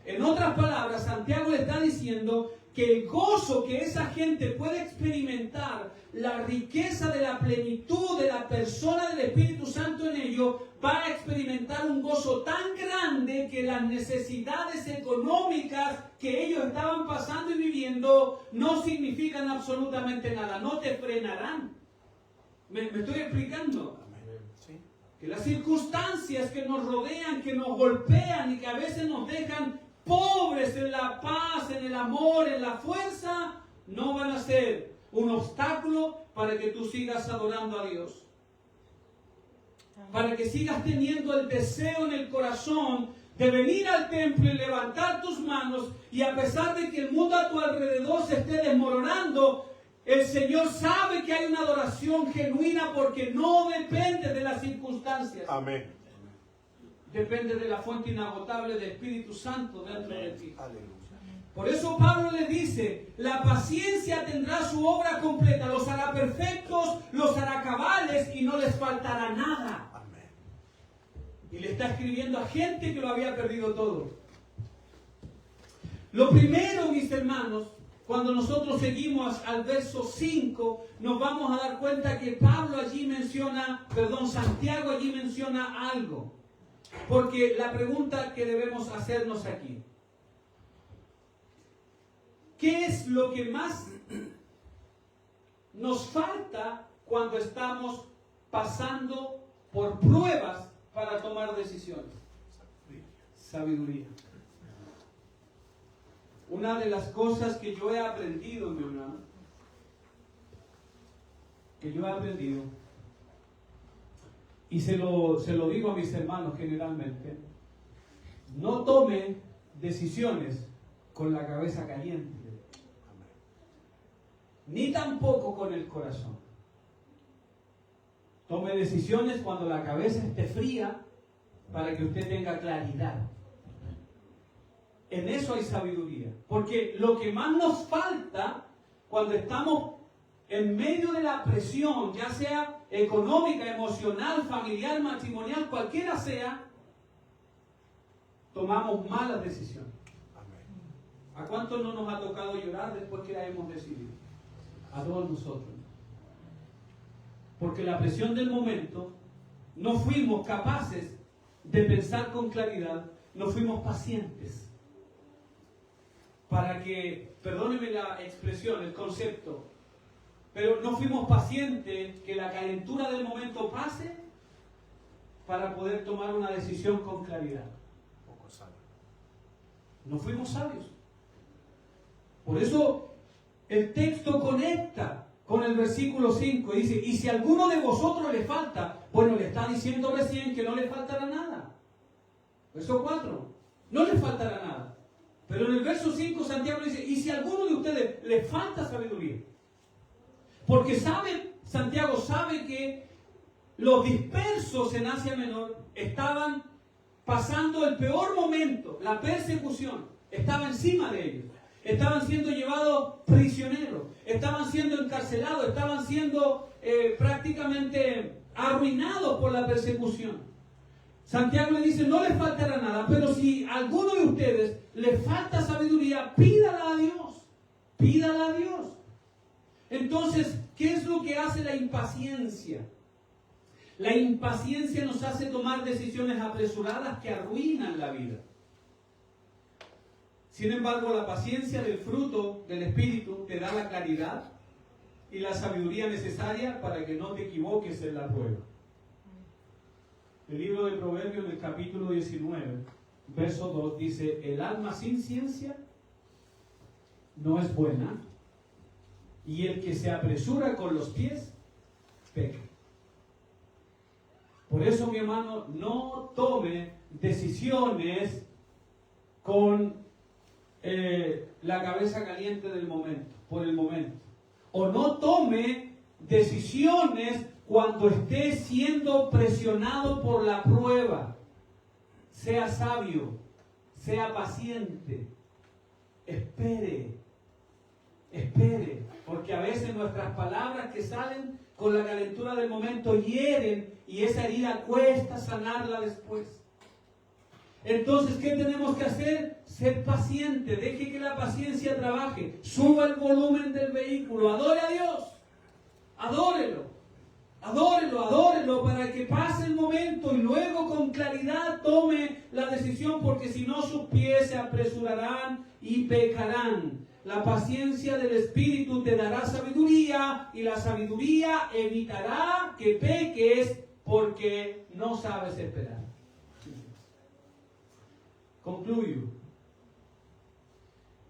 Speaker 1: En otras palabras, Santiago le está diciendo que el gozo que esa gente puede experimentar, la riqueza de la plenitud de la persona del Espíritu Santo en ellos, va a experimentar un gozo tan grande que las necesidades económicas que ellos estaban pasando y viviendo no significan absolutamente nada, no te frenarán. ¿Me estoy explicando? Que las circunstancias que nos rodean, que nos golpean y que a veces nos dejan pobres en la paz, en el amor, en la fuerza, no van a ser un obstáculo para que tú sigas adorando a Dios. Para que sigas teniendo el deseo en el corazón de venir al templo y levantar tus manos, y a pesar de que el mundo a tu alrededor se esté desmoronando, el Señor sabe que hay una adoración genuina porque no depende de las circunstancias.
Speaker 2: Amén.
Speaker 1: Depende de la fuente inagotable del Espíritu Santo dentro de ti.
Speaker 2: Aleluya.
Speaker 1: Por eso Pablo le dice, la paciencia tendrá su obra completa, los hará perfectos, los hará cabales y no les faltará nada.
Speaker 2: Amén.
Speaker 1: Y le está escribiendo a gente que lo había perdido todo. Lo primero, mis hermanos, cuando nosotros seguimos al verso 5, nos vamos a dar cuenta que Santiago allí menciona algo. Porque la pregunta que debemos hacernos aquí, ¿qué es lo que más nos falta cuando estamos pasando por pruebas para tomar decisiones? Sabiduría. Una de las cosas que yo he aprendido, mi hermano, y se lo digo a mis hermanos generalmente, no tome decisiones con la cabeza caliente, ni tampoco con el corazón. Tome decisiones cuando la cabeza esté fría para que usted tenga claridad. En eso hay sabiduría. Porque lo que más nos falta cuando estamos en medio de la presión, ya sea económica, emocional, familiar, matrimonial, cualquiera sea, tomamos malas decisiones. ¿A cuántos no nos ha tocado llorar después que la hemos decidido? A todos nosotros. Porque la presión del momento, no fuimos capaces de pensar con claridad, no fuimos pacientes. Para que, perdónenme la expresión, el concepto, pero no fuimos pacientes que la calentura del momento pase para poder tomar una decisión con claridad.
Speaker 2: Poco sabio.
Speaker 1: No fuimos sabios. Por eso el texto conecta con el versículo 5 y dice, y si a alguno de vosotros le falta, bueno, le está diciendo recién que no le faltará nada. Verso 4, no le faltará nada. Pero en el verso 5 Santiago dice, y si a alguno de ustedes le falta sabiduría, porque Santiago sabe que los dispersos en Asia Menor estaban pasando el peor momento, la persecución, estaba encima de ellos. Estaban siendo llevados prisioneros, estaban siendo encarcelados, estaban siendo prácticamente arruinados por la persecución. Santiago le dice, no les faltará nada, pero si a alguno de ustedes le falta sabiduría, pídala a Dios. Pídala a Dios. Entonces, ¿qué es lo que hace la impaciencia? La impaciencia nos hace tomar decisiones apresuradas que arruinan la vida. Sin embargo, la paciencia del fruto del Espíritu te da la claridad y la sabiduría necesaria para que no te equivoques en la prueba. El libro de Proverbios, en el capítulo 19, verso 2, dice, el alma sin ciencia no es buena, y el que se apresura con los pies, peca. Por eso, mi hermano, no tome decisiones con la cabeza caliente del momento, por el momento. O no tome decisiones cuando esté siendo presionado por la prueba. Sea sabio, sea paciente, espere, porque a veces nuestras palabras que salen con la calentura del momento hieren y esa herida cuesta sanarla después. Entonces, ¿qué tenemos que hacer? Ser paciente, deje que la paciencia trabaje, suba el volumen del vehículo, adore a Dios, adórelo para que pase el momento y luego con claridad tome la decisión, porque si no sus pies se apresurarán y pecarán. La paciencia del Espíritu te dará sabiduría y la sabiduría evitará que peques porque no sabes esperar. Concluyo.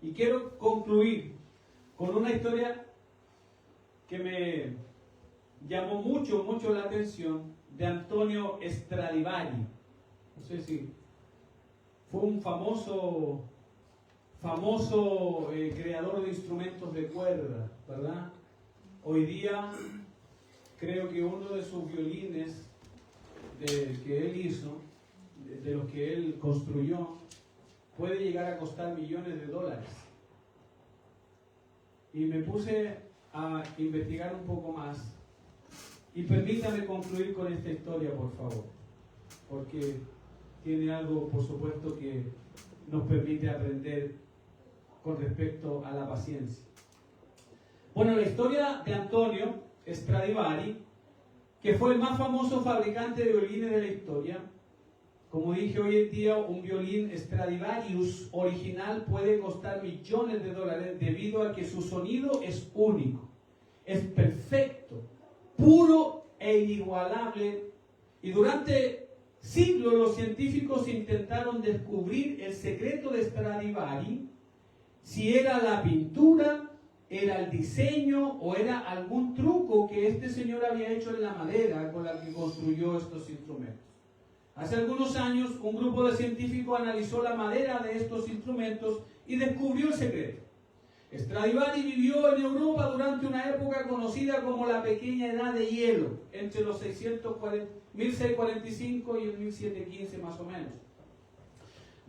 Speaker 1: Y quiero concluir con una historia que me llamó mucho la atención, de Antonio Stradivari. No sé si fue un famoso creador de instrumentos de cuerda, ¿verdad? Hoy día creo que uno de sus violines que él hizo, de los que él construyó, puede llegar a costar millones de dólares. Y me puse a investigar un poco más. Y permítame concluir con esta historia, por favor, porque tiene algo, por supuesto, que nos permite aprender con respecto a la paciencia. Bueno, la historia de Antonio Stradivari, que fue el más famoso fabricante de violines de la historia. Como dije, hoy en día un violín Stradivarius original puede costar millones de dólares debido a que su sonido es único, es perfecto, puro e inigualable. Y durante siglos los científicos intentaron descubrir el secreto de Stradivari, si era la pintura, era el diseño o era algún truco que este señor había hecho en la madera con la que construyó estos instrumentos. Hace algunos años, un grupo de científicos analizó la madera de estos instrumentos y descubrió el secreto. Stradivari vivió en Europa durante una época conocida como la Pequeña Edad de Hielo, entre los 1645 y el 1715 más o menos.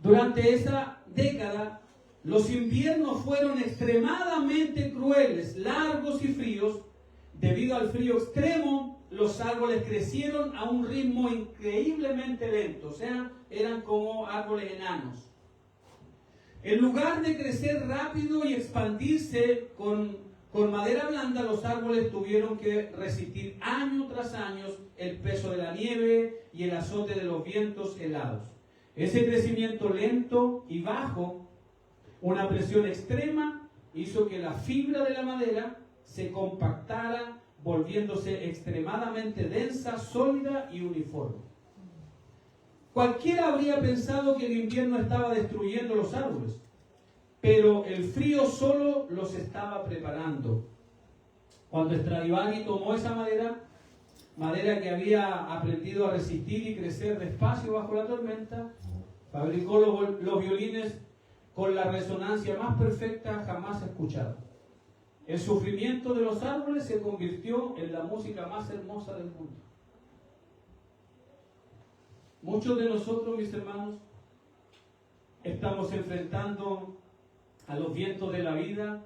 Speaker 1: Durante esa década, los inviernos fueron extremadamente crueles, largos y fríos, Debido al frío extremo, los árboles crecieron a un ritmo increíblemente lento, o sea, eran como árboles enanos. En lugar de crecer rápido y expandirse con madera blanda, los árboles tuvieron que resistir año tras año el peso de la nieve y el azote de los vientos helados. Ese crecimiento lento y bajo, una presión extrema, hizo que la fibra de la madera se compactara, volviéndose extremadamente densa, sólida y uniforme. Cualquiera habría pensado que el invierno estaba destruyendo los árboles, pero el frío solo los estaba preparando. Cuando Stradivari tomó esa madera que había aprendido a resistir y crecer despacio bajo la tormenta, fabricó los violines con la resonancia más perfecta jamás escuchada. El sufrimiento de los árboles se convirtió en la música más hermosa del mundo. Muchos de nosotros, mis hermanos, estamos enfrentando a los vientos de la vida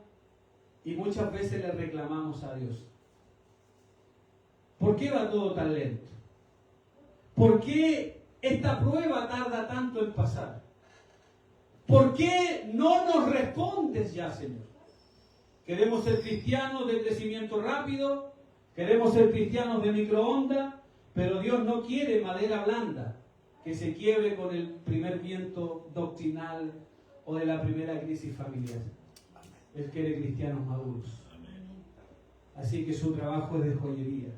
Speaker 1: y muchas veces le reclamamos a Dios. ¿Por qué va todo tan lento? ¿Por qué esta prueba tarda tanto en pasar? ¿Por qué no nos respondes ya, Señor? Queremos ser cristianos de crecimiento rápido, queremos ser cristianos de microondas, pero Dios no quiere madera blanda que se quiebre con el primer viento doctrinal o de la primera crisis familiar. Él quiere cristianos maduros. Así que su trabajo es de joyería.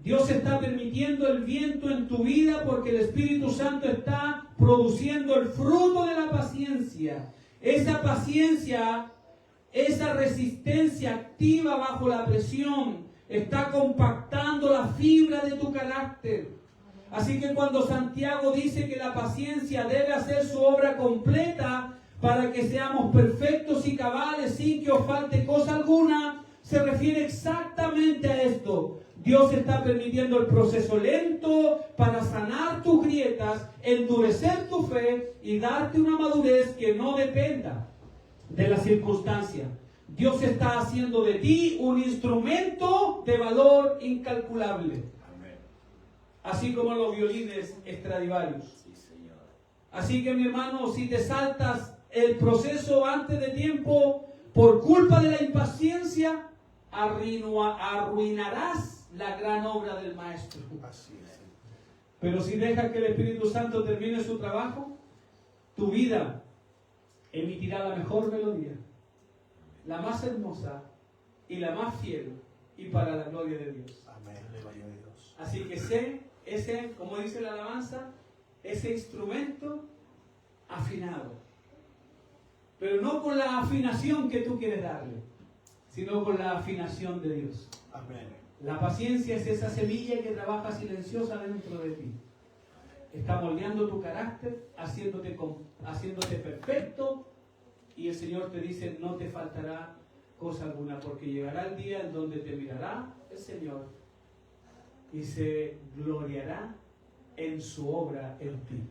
Speaker 1: Dios está permitiendo el viento en tu vida porque el Espíritu Santo está produciendo el fruto de la paciencia. Esa paciencia, esa resistencia activa bajo la presión, está compactando la fibra de tu carácter. Así que cuando Santiago dice que la paciencia debe hacer su obra completa para que seamos perfectos y cabales sin que os falte cosa alguna, se refiere exactamente a esto. Dios está permitiendo el proceso lento para sanar tus grietas, endurecer tu fe y darte una madurez que no dependa de las circunstancias. Dios está haciendo de ti un instrumento de valor incalculable. Así como los violines Stradivarius. Así que, mi hermano, si te saltas el proceso antes de tiempo por culpa de la impaciencia, arruinarás la gran obra del Maestro. Pero si dejas que el Espíritu Santo termine su trabajo, tu vida emitirá la mejor melodía, la más hermosa y la más fiel, y para la gloria de Dios.
Speaker 2: Amén. Gloria a Dios.
Speaker 1: Así que sé ese, como dice la alabanza, ese instrumento afinado, pero no con la afinación que tú quieres darle, sino con la afinación de Dios.
Speaker 2: Amén.
Speaker 1: La paciencia es esa semilla que trabaja silenciosa dentro de ti. Está moldeando tu carácter, haciéndote perfecto, y el Señor te dice, no te faltará cosa alguna, porque llegará el día en donde te mirará el Señor y se gloriará en su obra en ti.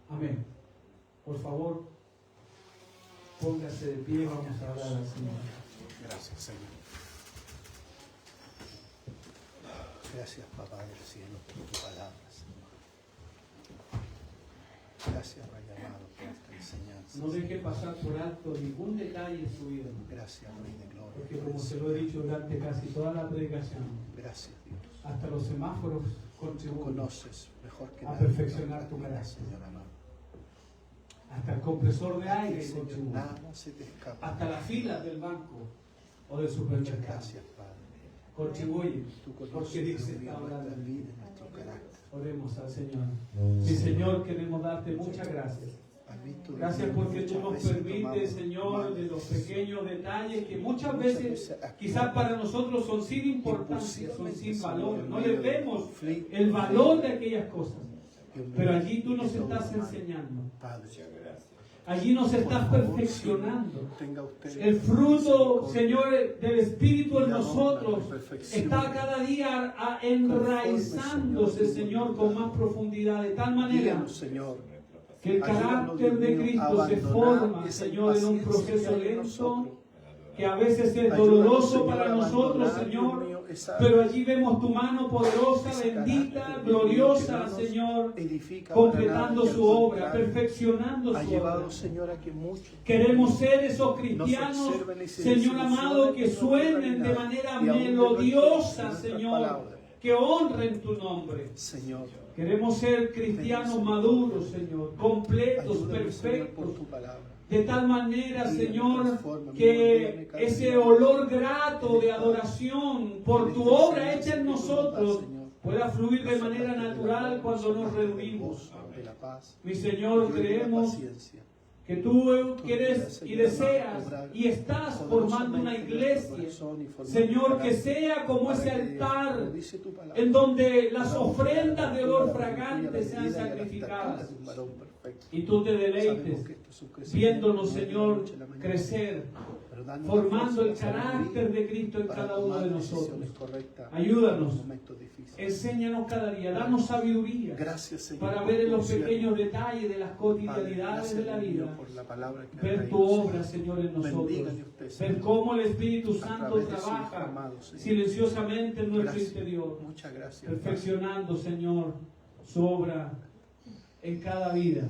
Speaker 1: Amén. Por favor, póngase de pie, vamos a hablar al Señor.
Speaker 2: Gracias, Señor. Gracias, Papá del cielo, por tu palabra, Señor. Gracias, Rey amado, por esta enseñanza.
Speaker 1: No deje pasar por alto ningún detalle en su vida.
Speaker 2: Gracias, Rey de Gloria.
Speaker 1: Porque como se lo he dicho durante casi toda la predicación,
Speaker 2: gracias, Dios.
Speaker 1: hasta los semáforos
Speaker 2: Tú
Speaker 1: contribuyen
Speaker 2: conoces mejor que
Speaker 1: a
Speaker 2: nadie
Speaker 1: perfeccionar tu carácter.
Speaker 2: Señor amado.
Speaker 1: Hasta el compresor de aire
Speaker 2: Señor,
Speaker 1: contribuye.
Speaker 2: nada se te escapa.
Speaker 1: Hasta las filas del banco o del
Speaker 2: Muchas
Speaker 1: supermercado
Speaker 2: gracias, Padre.
Speaker 1: contribuye.
Speaker 2: Tú
Speaker 1: Porque
Speaker 2: conoces
Speaker 1: dice,
Speaker 2: nuestra
Speaker 1: está hablando.
Speaker 2: vida, nuestro carácter.
Speaker 1: Oremos al Señor. Sí, Señor, queremos darte muchas gracias.
Speaker 2: Has visto
Speaker 1: Gracias
Speaker 2: que
Speaker 1: porque tú
Speaker 2: muchas
Speaker 1: nos
Speaker 2: veces
Speaker 1: permites,
Speaker 2: tomamos
Speaker 1: Señor,
Speaker 2: malas
Speaker 1: de los
Speaker 2: decisiones.
Speaker 1: pequeños detalles que muchas veces quizás para nosotros son sin importancia, son sin valor. No les vemos el valor de aquellas cosas. Pero allí tú nos estás enseñando.
Speaker 2: Padre,
Speaker 1: Allí nos estás
Speaker 2: por favor,
Speaker 1: perfeccionando.
Speaker 2: tenga usted
Speaker 1: El fruto,
Speaker 2: misericordia.
Speaker 1: Señor, del Espíritu en
Speaker 2: Y ahora,
Speaker 1: nosotros
Speaker 2: perfección.
Speaker 1: está cada día enraizándose, Señor, con más profundidad, de tal manera
Speaker 2: Díganos, Señor,
Speaker 1: que el
Speaker 2: ayúdanos,
Speaker 1: carácter
Speaker 2: Dios
Speaker 1: de
Speaker 2: mío,
Speaker 1: Cristo
Speaker 2: a
Speaker 1: se
Speaker 2: abandonar
Speaker 1: forma,
Speaker 2: esa
Speaker 1: Señor, en un
Speaker 2: impaciencia
Speaker 1: proceso
Speaker 2: que hay en
Speaker 1: lento,
Speaker 2: nosotros.
Speaker 1: que a veces es
Speaker 2: Ayúdanos,
Speaker 1: doloroso
Speaker 2: Señor,
Speaker 1: para
Speaker 2: a
Speaker 1: nosotros,
Speaker 2: abandonar,
Speaker 1: Señor,
Speaker 2: Dios mío, esa-
Speaker 1: pero allí vemos tu mano poderosa,
Speaker 2: ese
Speaker 1: bendita,
Speaker 2: carácter,
Speaker 1: gloriosa,
Speaker 2: que no nos
Speaker 1: Señor,
Speaker 2: edifica
Speaker 1: completando
Speaker 2: para nada,
Speaker 1: su
Speaker 2: que al
Speaker 1: obra,
Speaker 2: contrario,
Speaker 1: perfeccionando
Speaker 2: ha
Speaker 1: su
Speaker 2: llevado,
Speaker 1: obra.
Speaker 2: Señor, a que muchos
Speaker 1: Queremos ser esos
Speaker 2: nos
Speaker 1: cristianos,
Speaker 2: observen y se
Speaker 1: Señor
Speaker 2: desilusionen
Speaker 1: amado, que
Speaker 2: en nuestro
Speaker 1: suenen de
Speaker 2: caminar,
Speaker 1: manera
Speaker 2: y aún de
Speaker 1: melodiosa,
Speaker 2: nuestras
Speaker 1: Señor,
Speaker 2: palabras.
Speaker 1: que honren tu nombre.
Speaker 2: Señor,
Speaker 1: Queremos ser cristianos maduros, Señor, completos,
Speaker 2: ayúdanos, Señor, por
Speaker 1: perfectos,
Speaker 2: tu palabra.
Speaker 1: de tal manera,
Speaker 2: Guíame,
Speaker 1: Señor,
Speaker 2: transfórmame,
Speaker 1: que
Speaker 2: moldéame cada
Speaker 1: ese
Speaker 2: día
Speaker 1: olor
Speaker 2: más.
Speaker 1: grato de adoración por
Speaker 2: En
Speaker 1: tu
Speaker 2: esta
Speaker 1: obra
Speaker 2: enseñanza
Speaker 1: hecha en
Speaker 2: que tú nos das,
Speaker 1: nosotros
Speaker 2: Señor,
Speaker 1: pueda fluir de
Speaker 2: nos
Speaker 1: manera
Speaker 2: hablaste del
Speaker 1: natural
Speaker 2: amor,
Speaker 1: cuando nos
Speaker 2: hablaste del
Speaker 1: reunimos.
Speaker 2: gozo, de la paz,
Speaker 1: Mi Señor,
Speaker 2: y de la
Speaker 1: creemos
Speaker 2: paciencia.
Speaker 1: que tú
Speaker 2: Tú
Speaker 1: quieres
Speaker 2: quieres,
Speaker 1: y
Speaker 2: Señor,
Speaker 1: deseas
Speaker 2: obrar
Speaker 1: y estás formando una
Speaker 2: poderosamente en nuestro
Speaker 1: iglesia,
Speaker 2: corazón y formando
Speaker 1: Señor, que
Speaker 2: carácter,
Speaker 1: sea como
Speaker 2: para
Speaker 1: ese
Speaker 2: que,
Speaker 1: altar
Speaker 2: como dice tu palabra,
Speaker 1: en donde las
Speaker 2: podamos
Speaker 1: ofrendas de
Speaker 2: llegar a
Speaker 1: olor
Speaker 2: la
Speaker 1: fragante
Speaker 2: medida
Speaker 1: sean
Speaker 2: y a la
Speaker 1: sacrificadas
Speaker 2: estatura de un varón perfecto.
Speaker 1: y tú te
Speaker 2: Sabemos
Speaker 1: deleites
Speaker 2: que esto es un crecimiento,
Speaker 1: viéndonos,
Speaker 2: no es de la
Speaker 1: Señor,
Speaker 2: noche a la mañana,
Speaker 1: crecer,
Speaker 2: pero danos la
Speaker 1: formando el
Speaker 2: fuerza, la sabiduría
Speaker 1: carácter de Cristo en
Speaker 2: para
Speaker 1: cada uno
Speaker 2: tomar
Speaker 1: de nosotros.
Speaker 2: decisiones correctas
Speaker 1: Ayúdanos.
Speaker 2: en momentos difíciles.
Speaker 1: Enséñanos cada día, danos sabiduría
Speaker 2: Gracias, Señor,
Speaker 1: para
Speaker 2: por
Speaker 1: ver en
Speaker 2: tu
Speaker 1: los
Speaker 2: siervo.
Speaker 1: pequeños detalles de las
Speaker 2: Padre,
Speaker 1: cotidianidades
Speaker 2: gracias,
Speaker 1: de la
Speaker 2: Dios mío,
Speaker 1: vida,
Speaker 2: por la palabra que has
Speaker 1: ver
Speaker 2: traído,
Speaker 1: tu obra,
Speaker 2: Señor.
Speaker 1: Señor, en nosotros,
Speaker 2: Bendígale usted,
Speaker 1: ver
Speaker 2: Señor,
Speaker 1: cómo el Espíritu
Speaker 2: a
Speaker 1: Santo
Speaker 2: través de su Hijo
Speaker 1: trabaja
Speaker 2: amado, Señor.
Speaker 1: silenciosamente en nuestro
Speaker 2: Gracias.
Speaker 1: interior,
Speaker 2: Muchas gracias, Padre.
Speaker 1: perfeccionando, Señor, su obra en cada vida.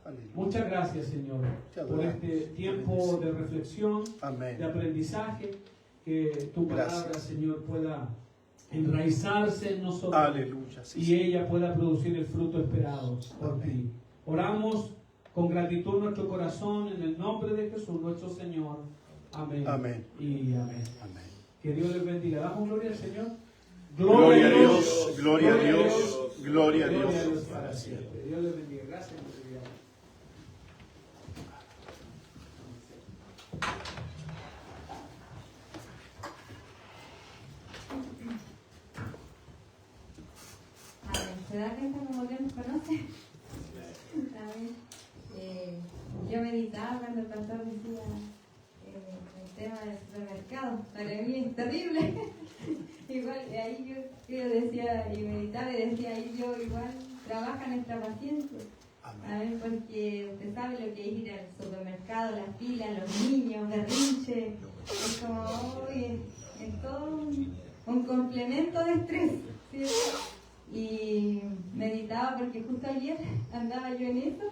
Speaker 2: Aleluya.
Speaker 1: Muchas gracias, Señor,
Speaker 2: Te
Speaker 1: por
Speaker 2: adoramos.
Speaker 1: este tiempo de reflexión,
Speaker 2: Amén.
Speaker 1: de aprendizaje, que tu palabra,
Speaker 2: Gracias.
Speaker 1: Señor, pueda enraizarse en nosotros
Speaker 2: Aleluya. Sí,
Speaker 1: y
Speaker 2: sí.
Speaker 1: ella pueda producir el fruto esperado por
Speaker 2: Amén.
Speaker 1: ti. Oramos con gratitud en nuestro corazón, en el nombre de Jesús, nuestro Señor. Amén.
Speaker 2: Amén.
Speaker 1: Y amén.
Speaker 2: Amén.
Speaker 1: Que Dios les bendiga. ¿Damos gloria al Señor?
Speaker 2: Gloria a Dios, gloria a Dios, gloria a
Speaker 1: Gloria a
Speaker 2: Dios.
Speaker 1: Dios para siempre. Dios les bendiga. Gracias, mi querida.
Speaker 3: ¿Se da cuenta como Dios nos conoce? Amén. Yo meditaba cuando el pastor decía el tema del supermercado. Para mí es terrible. Igual, ahí yo decía y meditaba y decía, ahí yo igual trabaja nuestra paciencia. Amén, porque usted sabe lo que es ir al supermercado, las filas, los niños, berrinche. Es como, uy, es todo un complemento de estrés, ¿cierto? Y meditaba porque justo ayer andaba yo en eso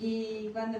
Speaker 3: y cuando